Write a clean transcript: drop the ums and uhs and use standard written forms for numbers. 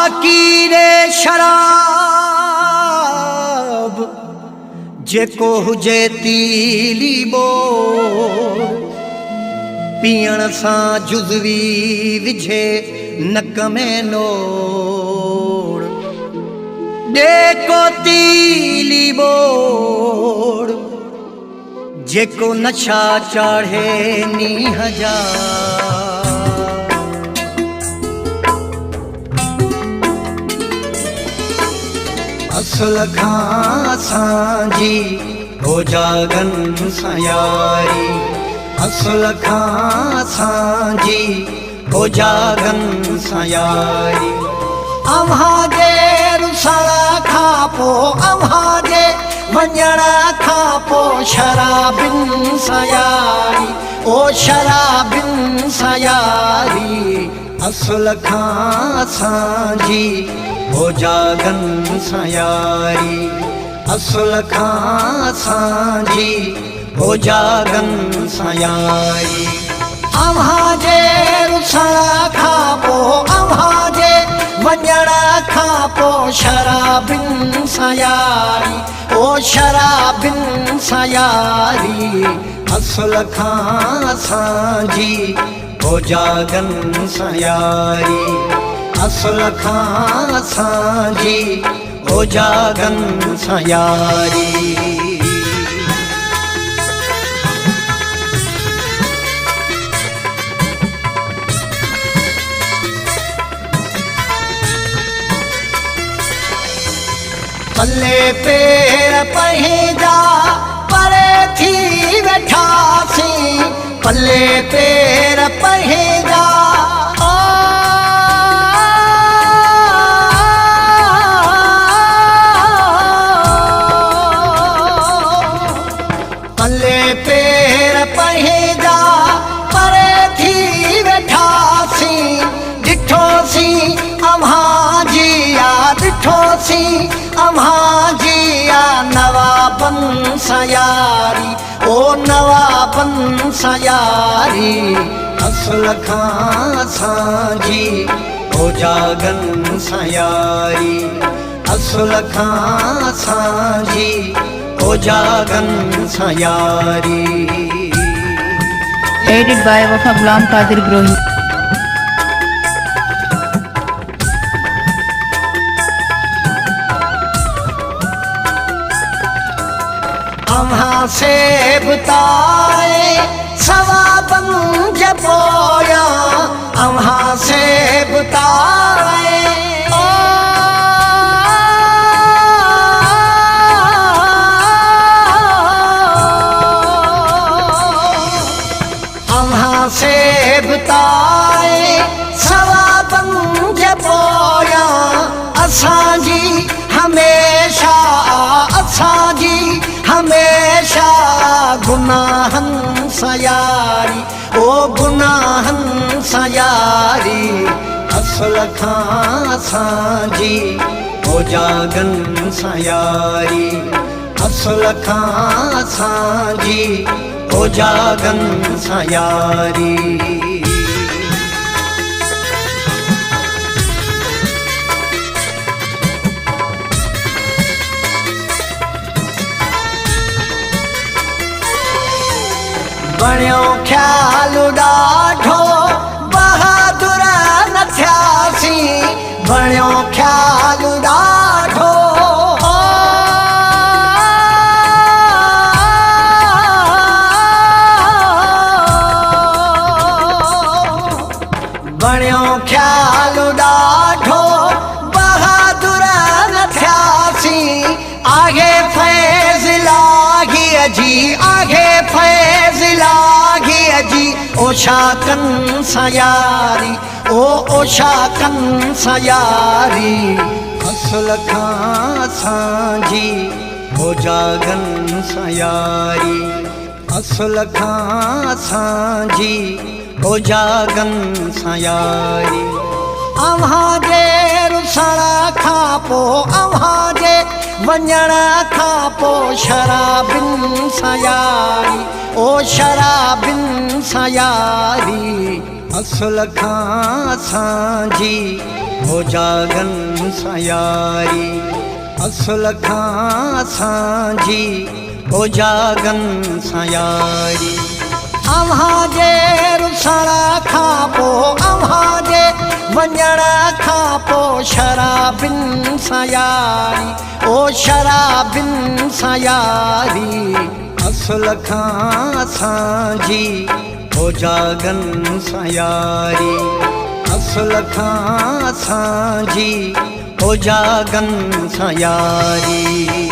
फ़क़ीरे शराब जेको हुजे तीली बोल पीअण सां जुज़वी विझे नक में नोड़ ॾेको तीली बोड़ जेको नशा चाढ़े नीह जा असल खां असांजी हो जागन सां यारी असल खां असांजी हो जागन सां यारी अव्हांजे रुसण खां पोइ अव्हांजे वञण खां पोइ शराबिन सां यारी ओ शराबिन सां यारी असल खां असांजी हो जागन सां यारी असल खां असांजी हो जागन सां यारी अव्हांजे रुसण खां पोइ अव्हांजे वञण खां पोइ शराबिन सां यारी ओ शराबिन सां यारी असल खां असांजी हो जागन सां यारी असल खां असांजी हो जागन सां यारी पल्ले पेर पंहिंजा परे थी वेठासीं पल्ले पेर पंहिंजा पल्ले पेर पंहिंजा परे थी वेठासीं ॾिठोसीं अव्हांजी ॾिठोसीं अव्हांजी नवाबन सां यारी ओ नवाबन सां यारी असल खां असांजी हो जागन सां यारी असल खां असांजी हो जागन सां यारी एडिट बाय वफा गुलाम कादिर ग्रोही अव्हां से बुताए सवाबन जपोया अव्हां से बुताए अव्हां से बुताए सवाबन जपोया असांजी हमेशा असांजी हमेशा गुनाहन सां यारी ओ गुनाहन सां यारी असल खां असांजी हो जागन सां यारी असल खां असांजी हो जागन सां यारी बणियो ख्याल ॾाढो बहादुर न थियासीं बणियो ख्याल ॾाढो बणियो ख्याल ॾाढो बहादुर न थियासीं आगे फैज़ लाॻीअ जी आगे फैज़ लाॻीअ जी ओशाकन सां यारी ओ ओशाकन सां यारी असल खां असांजी हो जागन सां यारी असल खां असांजी हो जागन सां यारी अव्हांजे रुसण खां पोइ अव्हांजे वञण खां पोइ शराबिन सां यारी ओ शराबिन सां यारी असल खां असांजी हो जागन सां यारी असुल खां असांजी हो जागन सां यारी अव्हां जे रुसण खां पोइ अव्हां जे वञण खां पोइ शराबिन सां यारी ओ शराबिन सां यारी असुल खां असांजी हो जागन सां यारी असुल खां असांजी हो जागन सां यारी